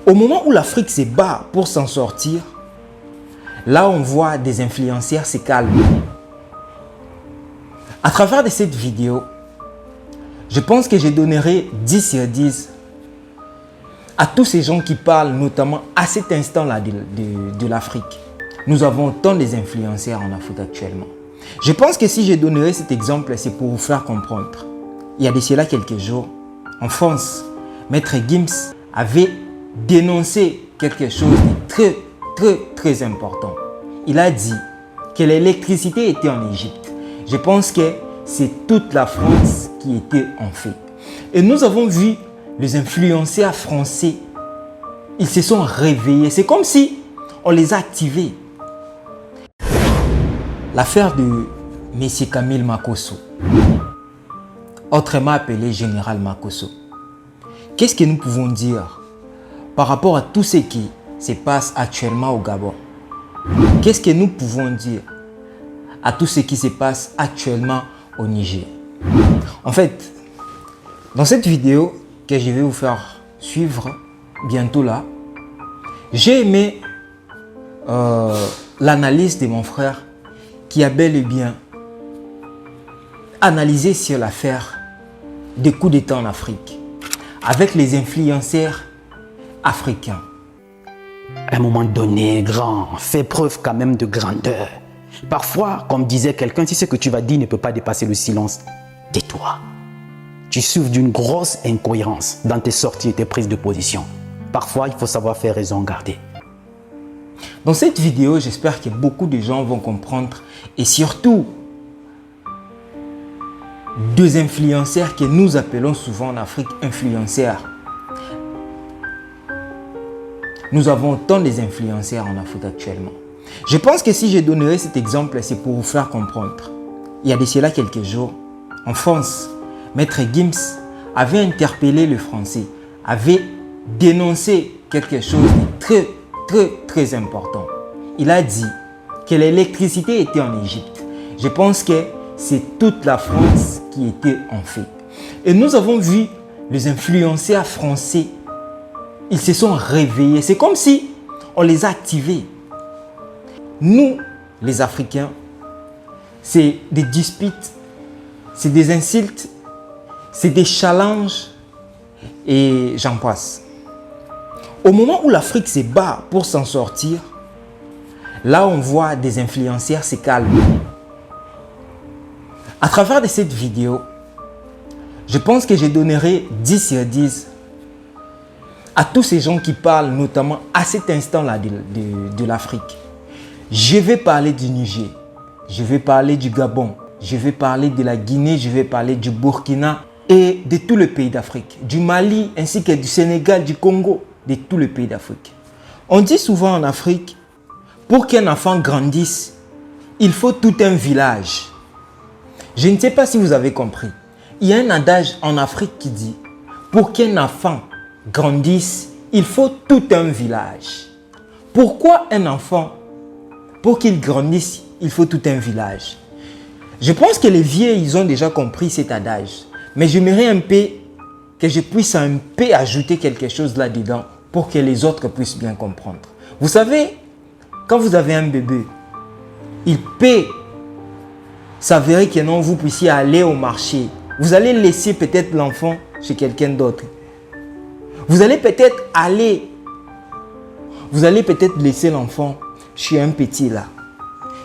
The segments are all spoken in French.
Au moment où l'Afrique se bat pour s'en sortir, là on voit des influenceurs se calmer. À travers de cette vidéo, je pense que je donnerai 10 sur 10 à tous ces gens qui parlent notamment à cet instant-là de l'Afrique. Nous avons tant des influenceurs en Afrique actuellement. Je pense que si je donnerai cet exemple, c'est pour vous faire comprendre. Il y a de cela quelques jours, en France, Maître Gims avait dénoncé quelque chose de très important. Il a dit que l'électricité était en Égypte. Je pense que c'est toute la France qui était en fait. Et nous avons vu les influenceurs français, ils se sont réveillés. C'est comme si on les a activés. L'affaire de M. Camille Makosso, autrement appelé Général Makosso. Qu'est-ce que nous pouvons dire par rapport à tout ce qui se passe actuellement au Gabon? Qu'est-ce que nous pouvons dire à tout ce qui se passe actuellement au Niger? En fait, dans cette vidéo que je vais vous faire suivre bientôt là, j'ai aimé l'analyse de mon frère qui a bel et bien analysé sur l'affaire des coups d'État en Afrique avec les influenceurs africains. À un moment donné, grand, fais preuve quand même de grandeur. Parfois, comme disait quelqu'un, si ce que tu vas dire ne peut pas dépasser le silence, tais-toi. Tu souffres d'une grosse incohérence dans tes sorties et tes prises de position. Parfois, il faut savoir faire raison garder. Dans cette vidéo, j'espère que beaucoup de gens vont comprendre et surtout deux influenceurs que nous appelons souvent en Afrique influenceurs. Nous avons tant des influenceurs en Afrique actuellement. Je pense que si je donnerai cet exemple, c'est pour vous faire comprendre. Il y a de cela quelques jours, en France, Maître Gims avait interpellé le Français, avait dénoncé quelque chose de très important. Il a dit que l'électricité était en Égypte. Je pense que c'est toute la France qui était en fait. Et nous avons vu les influenceurs français, ils se sont réveillés. C'est comme si on les a activés. Nous, les Africains, c'est des disputes, c'est des insultes, c'est des challenges et j'en passe. Au moment où l'Afrique se bat pour s'en sortir, là on voit des influenceurs se calmer. À travers de cette vidéo, je pense que je donnerai 10 sur 10 à tous ces gens qui parlent notamment à cet instant-là de l'Afrique. Je vais parler du Niger, je vais parler du Gabon, je vais parler de la Guinée, je vais parler du Burkina et de tous les pays d'Afrique, du Mali ainsi que du Sénégal, du Congo, de tous les pays d'Afrique. On dit souvent en Afrique, pour qu'un enfant grandisse, il faut tout un village. Je ne sais pas si vous avez compris. Il y a un adage en Afrique qui dit, pour qu'un enfant grandisse, il faut tout un village. Pourquoi un enfant, pour qu'il grandisse, il faut tout un village? Je pense que les vieux, ils ont déjà compris cet adage. Mais j'aimerais un peu que je puisse un peu ajouter quelque chose là-dedans pour que les autres puissent bien comprendre. Vous savez, quand vous avez un bébé, il peut s'avérer que non, vous puissiez aller au marché. Vous allez laisser peut-être l'enfant chez quelqu'un d'autre. Vous allez peut-être laisser l'enfant chez un petit là.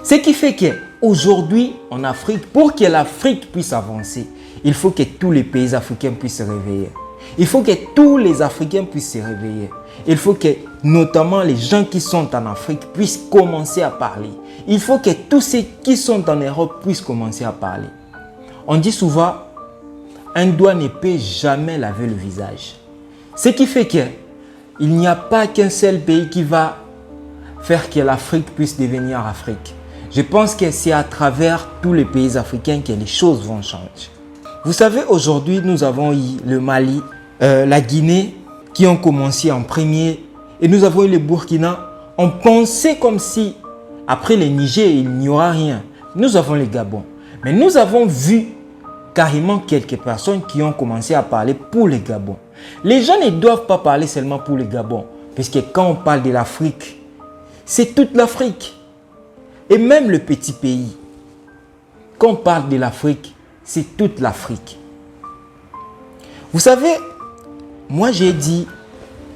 Ce qui fait qu'aujourd'hui, en Afrique, pour que l'Afrique puisse avancer, il faut que tous les pays africains puissent se réveiller. Il faut que tous les Africains puissent se réveiller. Il faut que, notamment les gens qui sont en Afrique, puissent commencer à parler. Il faut que tous ceux qui sont en Europe puissent commencer à parler. On dit souvent, un doigt ne peut jamais laver le visage. Ce qui fait qu'il n'y a pas qu'un seul pays qui va faire que l'Afrique puisse devenir Afrique. Je pense que c'est à travers tous les pays africains que les choses vont changer. Vous savez, aujourd'hui, nous avons eu le Mali, la Guinée, qui ont commencé en premier. Et nous avons eu le Burkina. On pensait comme si, après le Niger, il n'y aura rien. Nous avons le Gabon. Mais nous avons vu carrément quelques personnes qui ont commencé à parler pour le Gabon. Les gens ne doivent pas parler seulement pour le Gabon. Puisque quand on parle de l'Afrique, c'est toute l'Afrique. Et même le petit pays. Quand on parle de l'Afrique, c'est toute l'Afrique. Vous savez, moi j'ai dit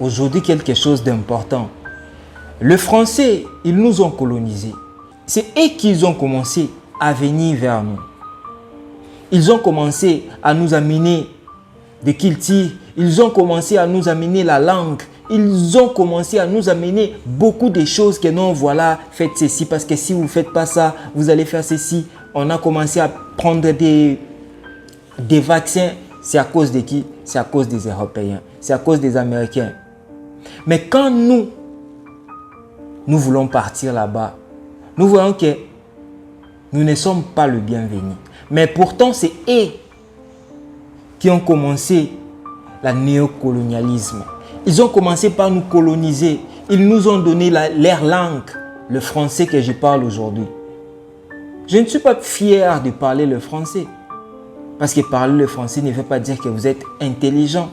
aujourd'hui quelque chose d'important. Les Français, ils nous ont colonisés. C'est eux qui ont commencé à venir vers nous. Ils ont commencé à nous amener des cultures. Ils ont commencé à nous amener la langue. Ils ont commencé à nous amener beaucoup de choses que non, voilà, faites ceci parce que si vous ne faites pas ça, vous allez faire ceci. On a commencé à prendre des vaccins. C'est à cause de qui? C'est à cause des Européens. C'est à cause des Américains. Mais quand nous voulons partir là-bas, nous voyons que nous ne sommes pas le bienvenu. Mais pourtant, c'est eux qui ont commencé le néocolonialisme. Ils ont commencé par nous coloniser. Ils nous ont donné leur langue, le français que je parle aujourd'hui. Je ne suis pas fier de parler le français. Parce que parler le français ne veut pas dire que vous êtes intelligent.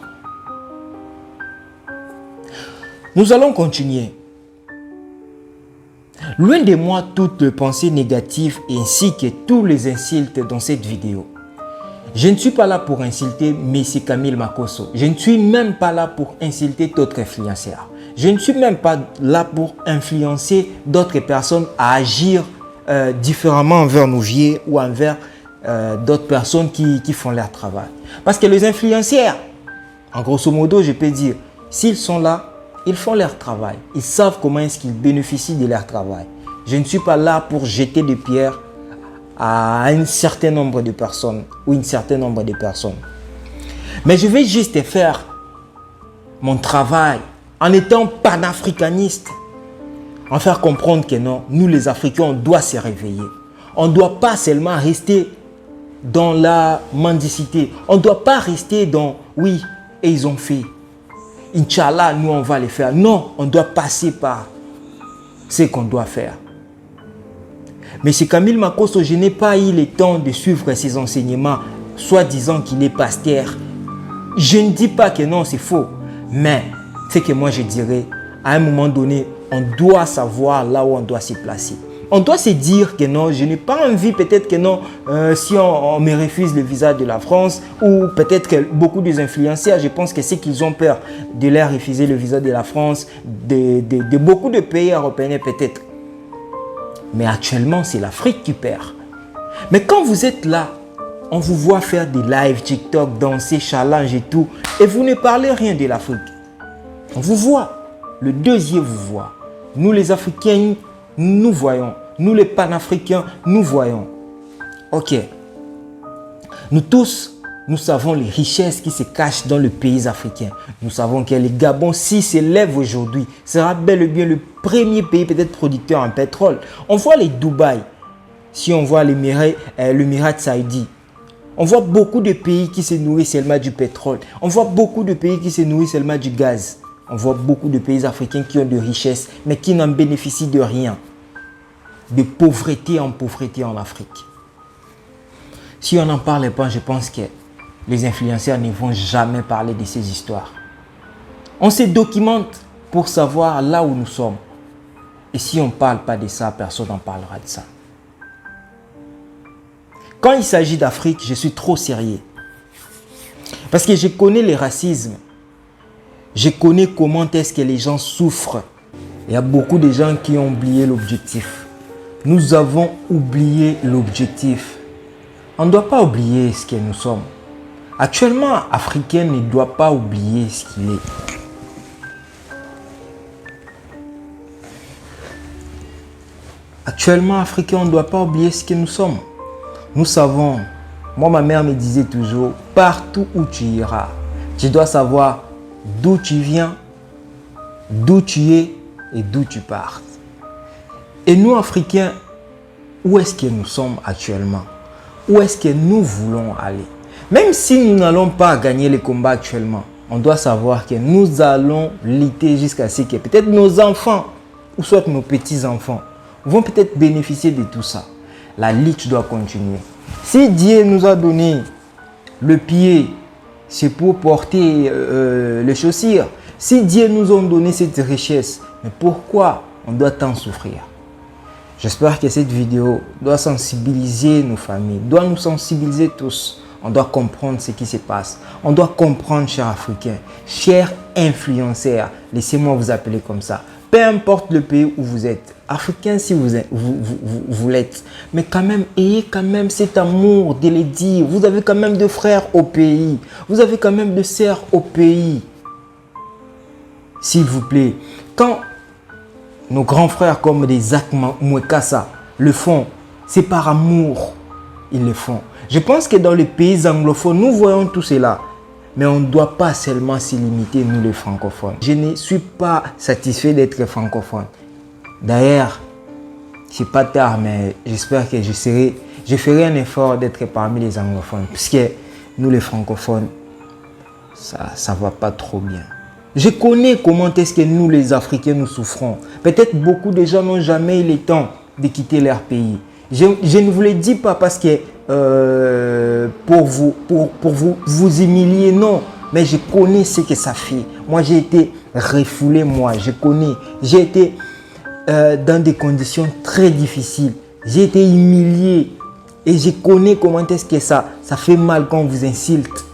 Nous allons continuer. Loin de moi toutes les pensées négatives ainsi que tous les insultes dans cette vidéo. Je ne suis pas là pour insulter M. Camille Makosso. Je ne suis même pas là pour insulter d'autres influenceurs. Je ne suis même pas là pour influencer d'autres personnes à agir différemment envers nos vieux ou envers d'autres personnes qui font leur travail. Parce que les influenceurs, en grosso modo, je peux dire, s'ils sont là, ils font leur travail. Ils savent comment est-ce qu'ils bénéficient de leur travail. Je ne suis pas là pour jeter des pierres à un certain nombre de personnes ou un certain nombre de personnes. Mais je vais juste faire mon travail en étant panafricaniste, en faire comprendre que non, nous les Africains, on doit se réveiller. On ne doit pas seulement rester dans la mendicité. On ne doit pas rester dans oui, et ils ont fait. Inch'Allah, nous on va les faire. Non, on doit passer par ce qu'on doit faire. Mais chez Camille Makosso, je n'ai pas eu le temps de suivre ses enseignements, soi-disant qu'il est pasteur. Je ne dis pas que non, c'est faux. Mais c'est que moi je dirais, à un moment donné, on doit savoir là où on doit se placer. On doit se dire que non, je n'ai pas envie, peut-être que non, si on me refuse le visa de la France, ou peut-être que beaucoup des influenceurs, je pense que c'est qu'ils ont peur de leur refuser le visa de la France, de beaucoup de pays européens peut-être. Mais actuellement, c'est l'Afrique qui perd. Mais quand vous êtes là, on vous voit faire des lives TikTok, danser, challenge et tout, et vous ne parlez rien de l'Afrique. On vous voit, le deuxième vous voit. Nous les Africains, nous voyons. Nous les panafricains, nous voyons. Ok. Nous tous, nous savons les richesses qui se cachent dans le pays africain. Nous savons que le Gabon, s'il s'élève aujourd'hui, sera bel et bien le premier pays peut-être producteur en pétrole. On voit les Dubaï, si on voit l'Émirat saoudi. On voit beaucoup de pays qui se nourrissent seulement du pétrole. On voit beaucoup de pays qui se nourrissent seulement du gaz. On voit beaucoup de pays africains qui ont de richesses, mais qui n'en bénéficient de rien. De pauvreté en Afrique. Si on n'en parle pas, je pense que les influenceurs ne vont jamais parler de ces histoires. On se documente pour savoir là où nous sommes. Et si on ne parle pas de ça, personne n'en parlera de ça. Quand il s'agit d'Afrique, je suis trop sérieux. Parce que je connais le racisme. Je connais comment est-ce que les gens souffrent. Il y a beaucoup de gens qui ont oublié l'objectif. Nous avons oublié l'objectif. On ne doit pas oublier ce que nous sommes. Actuellement, Africain ne doit pas oublier ce qu'il est. Actuellement, Africain, on ne doit pas oublier ce que nous sommes. Nous savons, moi ma mère me disait toujours, partout où tu iras, tu dois savoir d'où tu viens, d'où tu es et d'où tu pars. Et nous, Africains, où est-ce que nous sommes actuellement? Où est-ce que nous voulons aller? Même si nous n'allons pas gagner les combats actuellement, on doit savoir que nous allons lutter jusqu'à ce que peut-être nos enfants, ou soit nos petits-enfants, vont peut-être bénéficier de tout ça. La lutte doit continuer. Si Dieu nous a donné le pied, c'est pour porter les chaussures. Si Dieu nous a donné cette richesse, mais pourquoi on doit tant souffrir? J'espère que cette vidéo doit sensibiliser nos familles, doit nous sensibiliser tous. On doit comprendre ce qui se passe. On doit comprendre, chers Africains, chers influenceurs, laissez-moi vous appeler comme ça. Peu importe le pays où vous êtes, Africain si vous l'êtes, mais quand même, ayez quand même cet amour de les dire. Vous avez quand même de frères au pays. Vous avez quand même de sœurs au pays. S'il vous plaît, quand nos grands frères comme des Zak Mwekassa le font, c'est par amour ils le font. Je pense que dans les pays anglophones, nous voyons tout cela. Mais on ne doit pas seulement s'y limiter, nous les francophones. Je ne suis pas satisfait d'être francophone. D'ailleurs, c'est pas tard, mais j'espère que je ferai un effort d'être parmi les anglophones. Puisque nous les francophones, ça va pas trop bien. Je connais comment est-ce que nous les Africains nous souffrons. Peut-être beaucoup de gens n'ont jamais eu le temps de quitter leur pays. Je ne vous le dis pas parce que pour vous humilier, non. Mais je connais ce que ça fait. Moi, j'ai été refoulé, je connais. J'ai été dans des conditions très difficiles. J'ai été humilié. Et je connais comment est-ce que ça fait mal quand on vous insulte.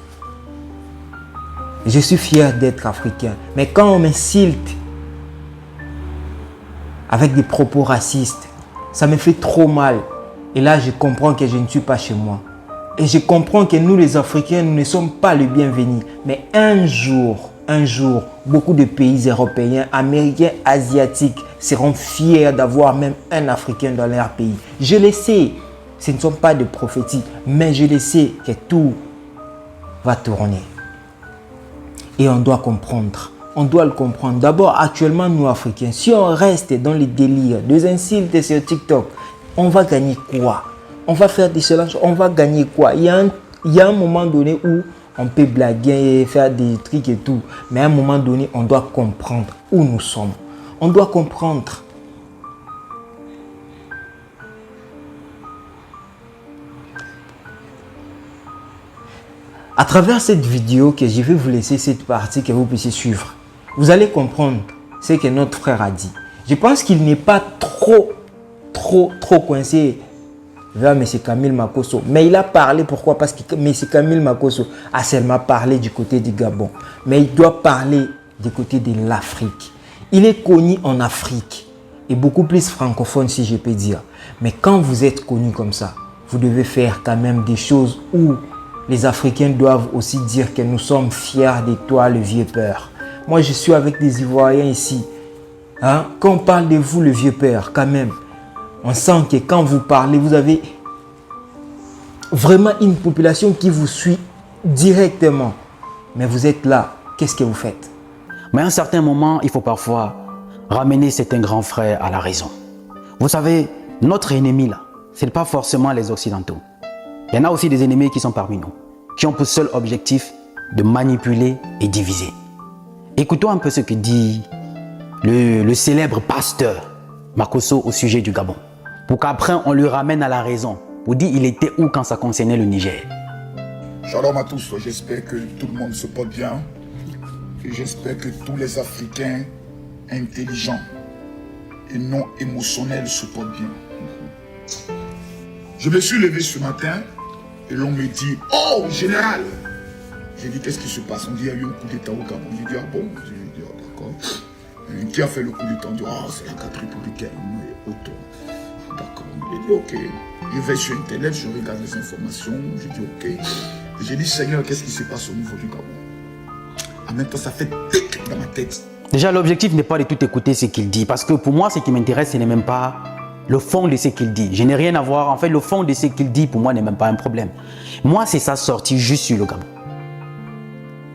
Je suis fier d'être africain. Mais quand on m'insulte avec des propos racistes, ça me fait trop mal. Et là, je comprends que je ne suis pas chez moi. Et je comprends que nous, les Africains, nous ne sommes pas les bienvenus. Mais un jour, beaucoup de pays européens, américains, asiatiques seront fiers d'avoir même un Africain dans leur pays. Je le sais, ce ne sont pas des prophéties, mais je le sais que tout va tourner. Et on doit comprendre. On doit le comprendre. D'abord, actuellement, nous, Africains, si on reste dans les délires, des insultes sur TikTok, on va gagner quoi? On va faire des challenges, on va gagner quoi? Il y a un moment donné où on peut blaguer, faire des trucs et tout. Mais à un moment donné, on doit comprendre où nous sommes. On doit comprendre. À travers cette vidéo que je vais vous laisser cette partie que vous puissiez suivre, vous allez comprendre ce que notre frère a dit. Je pense qu'il n'est pas trop coincé vers M. Camille Makosso. Mais il a parlé, pourquoi? Parce que M. Camille Makosso a seulement parlé du côté du Gabon. Mais il doit parler du côté de l'Afrique. Il est connu en Afrique et beaucoup plus francophone si je peux dire. Mais quand vous êtes connu comme ça, vous devez faire quand même des choses où les Africains doivent aussi dire que nous sommes fiers de toi, le vieux père. Moi, je suis avec des Ivoiriens ici. Hein? Quand on parle de vous, le vieux père, quand même, on sent que quand vous parlez, vous avez vraiment une population qui vous suit directement. Mais vous êtes là, qu'est-ce que vous faites? Mais à un certain moment, il faut parfois ramener certains grands frères à la raison. Vous savez, notre ennemi là, ce n'est pas forcément les Occidentaux. Il y en a aussi des ennemis qui sont parmi nous, qui ont pour seul objectif de manipuler et diviser. Écoutons un peu ce que dit le célèbre pasteur Makosso au sujet du Gabon, pour qu'après on lui ramène à la raison, pour dire il était où quand ça concernait le Niger. Shalom à tous, j'espère que tout le monde se porte bien et j'espère que tous les Africains intelligents et non émotionnels se portent bien. Je me suis levé ce matin et l'on me dit « Oh, général !» J'ai dit « Qu'est-ce qui se passe ?» On dit « Il y a eu un coup d'état au Gabon. » J'ai dit « Ah bon ?» J'ai dit « Ah d'accord. Qui a fait le coup d'état? On dit « Ah, c'est la 4 républicaine. » D'accord. J'ai dit « Ok. » Je vais sur Internet, je regarde les informations. J'ai dit « Ok. » J'ai dit « Seigneur, qu'est-ce qui se passe au niveau du Gabon ?» En même temps, ça fait tic dans ma tête. Déjà, l'objectif n'est pas de tout écouter ce qu'il dit. Parce que pour moi, ce qui m'intéresse, ce n'est même pas le fond de ce qu'il dit. Je n'ai rien à voir. En fait, le fond de ce qu'il dit, pour moi, n'est même pas un problème. Moi, c'est sa sortie juste sur le Gabon.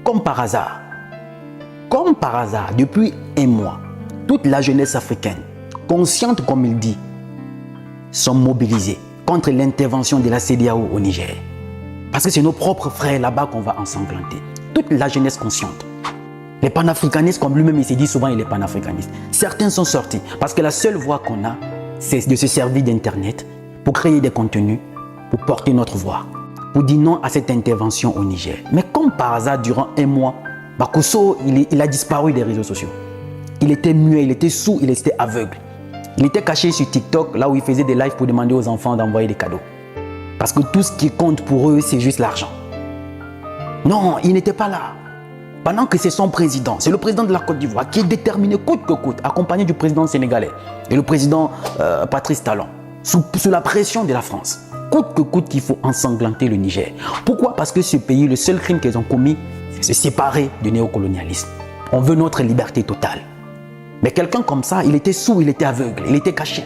Comme par hasard, depuis un mois, toute la jeunesse africaine, consciente comme il dit, sont mobilisés contre l'intervention de la CEDEAO au Niger. Parce que c'est nos propres frères là-bas qu'on va ensanglanter. Toute la jeunesse consciente. Les panafricanistes, comme lui-même il s'est dit souvent, il est panafricaniste. Certains sont sortis parce que la seule voie qu'on a, c'est de se servir d'Internet pour créer des contenus, pour porter notre voix, pour dire non à cette intervention au Niger. Mais comme par hasard, durant un mois, Makosso, il a disparu des réseaux sociaux. Il était muet, il était sourd, il était aveugle. Il était caché sur TikTok, là où il faisait des lives pour demander aux enfants d'envoyer des cadeaux. Parce que tout ce qui compte pour eux, c'est juste l'argent. Non, il n'était pas là. Pendant que c'est son président, c'est le président de la Côte d'Ivoire qui est déterminé coûte que coûte, accompagné du président sénégalais et le président Patrice Talon, sous la pression de la France. Coûte que coûte qu'il faut ensanglanter le Niger. Pourquoi? Parce que ce pays, le seul crime qu'ils ont commis, c'est se séparer du néocolonialisme. On veut notre liberté totale. Mais quelqu'un comme ça, il était sourd, il était aveugle, il était caché.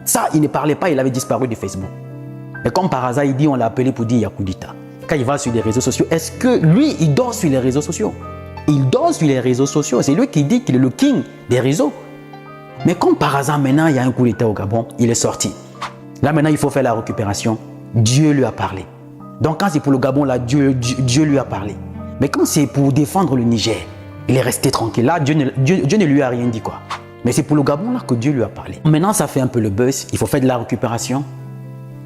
Ça, il ne parlait pas, il avait disparu de Facebook. Mais comme par hasard, il dit, on l'a appelé pour dire il y a coup d'État. Quand il va sur les réseaux sociaux, est-ce que lui, il dort sur les réseaux sociaux? Il dort sur les réseaux sociaux. C'est lui qui dit qu'il est le king des réseaux. Mais comme par hasard, maintenant, il y a un coup d'État au Gabon, il est sorti. Là, maintenant, il faut faire la récupération. Dieu lui a parlé. Donc, quand c'est pour le Gabon, là, Dieu lui a parlé. Mais quand c'est pour défendre le Niger, il est resté tranquille. Là, Dieu ne lui a rien dit, quoi. Mais c'est pour le Gabon, là, que Dieu lui a parlé. Maintenant, ça fait un peu le buzz. Il faut faire de la récupération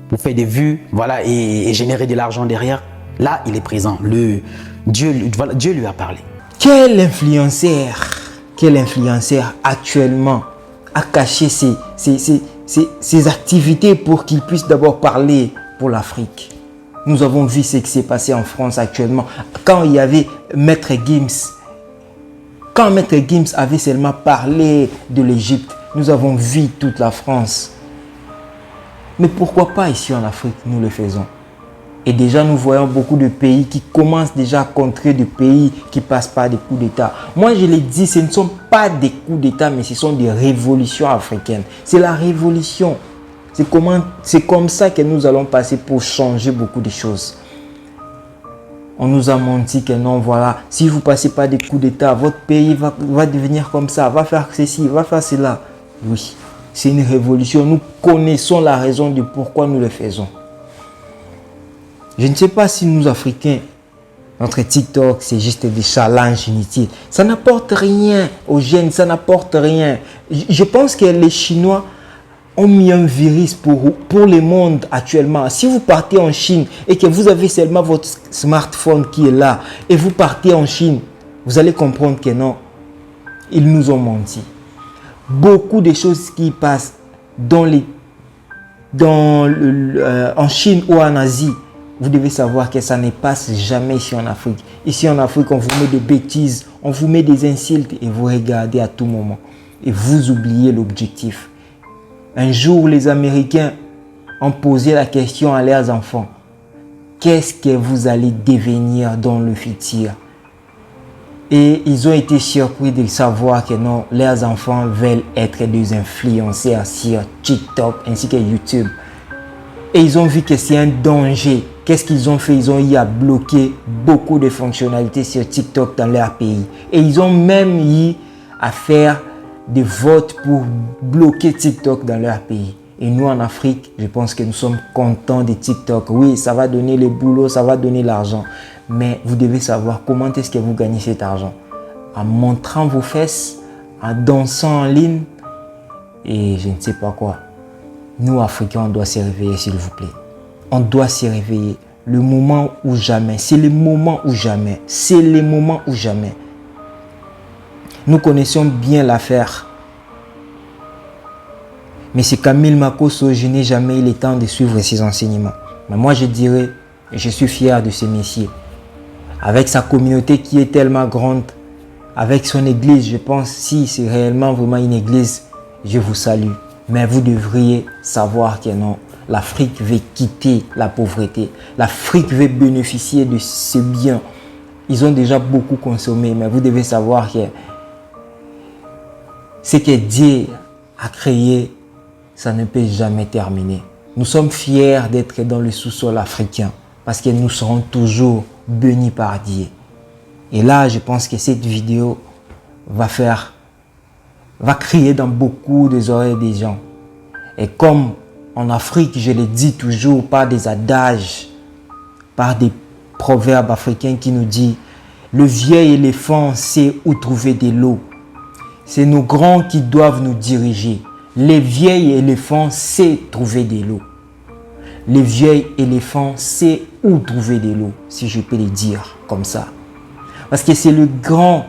pour faire des vues, voilà, et générer de l'argent derrière. Là, il est présent. Dieu lui a parlé. Quel influenceur actuellement a caché ses activités pour qu'il puisse d'abord parler pour l'Afrique? Nous avons vu ce qui s'est passé en France actuellement. Quand il y avait Maître Gims, quand Maître Gims avait seulement parlé de l'Égypte, nous avons vu toute la France. Mais pourquoi pas ici en Afrique, nous le faisons? Et déjà, nous voyons beaucoup de pays qui commencent déjà à contrer des pays qui passent par des coups d'État. Moi, je l'ai dit, ce ne sont pas des coups d'État, mais ce sont des révolutions africaines. C'est la révolution. C'est comme ça que nous allons passer pour changer beaucoup de choses. On nous a menti que non, voilà, si vous ne passez pas des coups d'État, votre pays va devenir comme ça, va faire ceci, va faire cela. Oui, c'est une révolution. Nous connaissons la raison de pourquoi nous le faisons. Je ne sais pas si nous, Africains, notre TikTok, c'est juste des challenges inutiles. Ça n'apporte rien aux jeunes, ça n'apporte rien. Je pense que les Chinois ont mis un virus pour le monde actuellement. Si vous partez en Chine et que vous avez seulement votre smartphone qui est là et vous partez en Chine, vous allez comprendre que non, ils nous ont menti. Beaucoup de choses qui passent en Chine ou en Asie, vous devez savoir que ça ne passe jamais ici en Afrique. Ici en Afrique, on vous met des bêtises, on vous met des insultes et vous regardez à tout moment. Et vous oubliez l'objectif. Un jour, les Américains ont posé la question à leurs enfants. Qu'est-ce que vous allez devenir dans le futur? Et ils ont été surpris de savoir que non, leurs enfants veulent être des influenceurs sur TikTok ainsi que YouTube. Et ils ont vu que c'est un danger. Qu'est-ce qu'ils ont fait? Ils ont eu à bloquer beaucoup de fonctionnalités sur TikTok dans leur pays. Et ils ont même eu à faire des votes pour bloquer TikTok dans leur pays. Et nous en Afrique, je pense que nous sommes contents de TikTok. Oui, ça va donner le boulot, ça va donner l'argent. Mais vous devez savoir comment est-ce que vous gagnez cet argent. En montrant vos fesses, en dansant en ligne et je ne sais pas quoi. Nous, Africains, on doit se réveiller, s'il vous plaît. On doit se réveiller. Le moment ou jamais. C'est le moment ou jamais. C'est le moment ou jamais. Nous connaissons bien l'affaire. Mais c'est Camille Makosso, je n'ai jamais eu le temps de suivre ses enseignements. Mais moi, je dirais, je suis fier de ce messieurs. Avec sa communauté qui est tellement grande, avec son église, je pense, si c'est réellement vraiment une église, je vous salue. Mais vous devriez savoir que non, l'Afrique veut quitter la pauvreté. L'Afrique veut bénéficier de ce bien. Ils ont déjà beaucoup consommé, mais vous devez savoir que ce que Dieu a créé, ça ne peut jamais terminer. Nous sommes fiers d'être dans le sous-sol africain parce que nous serons toujours bénis par Dieu. Et là, je pense que cette vidéo va crier dans beaucoup des oreilles des gens. Et comme en Afrique, je le dis toujours par des adages, par des proverbes africains qui nous disent « Le vieil éléphant sait où trouver de l'eau ». C'est nos grands qui doivent nous diriger. Les vieils éléphants savent trouver de l'eau. Les vieils éléphants savent où trouver de l'eau, si je peux le dire comme ça. Parce que c'est le grand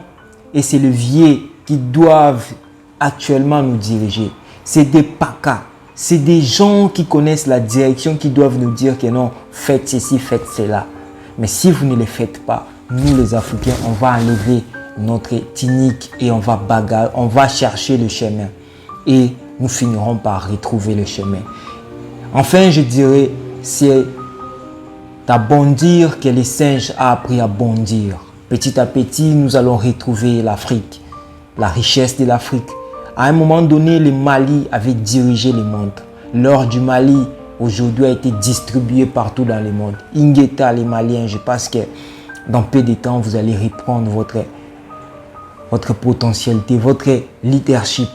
et c'est le vieux qui doivent actuellement nous diriger. C'est des PACA. C'est des gens qui connaissent la direction qui doivent nous dire que non, faites ceci, faites cela. Mais si vous ne le faites pas, nous les Africains, on va enlever notre ethnique et on va bagarrer, on va chercher le chemin. Et nous finirons par retrouver le chemin. Enfin, je dirais, c'est à bondir que les singes a appris à bondir. Petit à petit, nous allons retrouver l'Afrique, la richesse de l'Afrique. À un moment donné, le Mali avait dirigé le monde. L'or du Mali, aujourd'hui, a été distribué partout dans le monde. Ingeta, les Maliens, je pense que dans peu de temps, vous allez reprendre votre potentialité, votre leadership.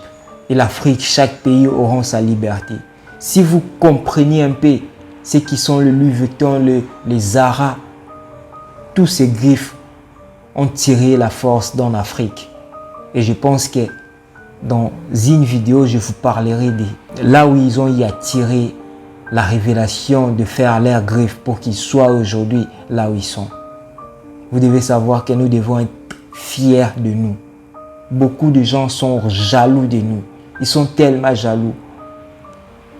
Et l'Afrique, chaque pays aura sa liberté. Si vous comprenez un peu ce qui sont le Louis Vuitton, les Zara, tous ces griffes ont tiré la force dans l'Afrique. Et je pense que dans une vidéo, je vous parlerai de là où ils ont y à tirer la révélation de faire leurs griffes pour qu'ils soient aujourd'hui là où ils sont. Vous devez savoir que nous devons être fiers de nous. Beaucoup de gens sont jaloux de nous. Ils sont tellement jaloux.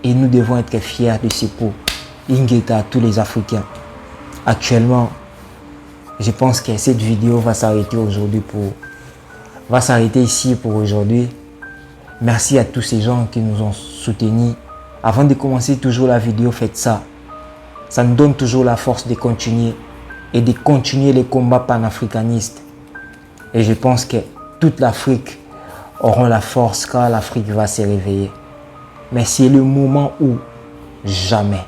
Et nous devons être fiers de ces peaux. Ingeta, tous les Africains. Actuellement, je pense que cette vidéo va s'arrêter aujourd'hui va s'arrêter ici pour aujourd'hui. Merci à tous ces gens qui nous ont soutenus. Avant de commencer toujours la vidéo, faites ça. Ça nous donne toujours la force de continuer et de continuer les combats panafricanistes. Et je pense que toute l'Afrique aura la force quand l'Afrique va se réveiller. Mais c'est le moment où jamais.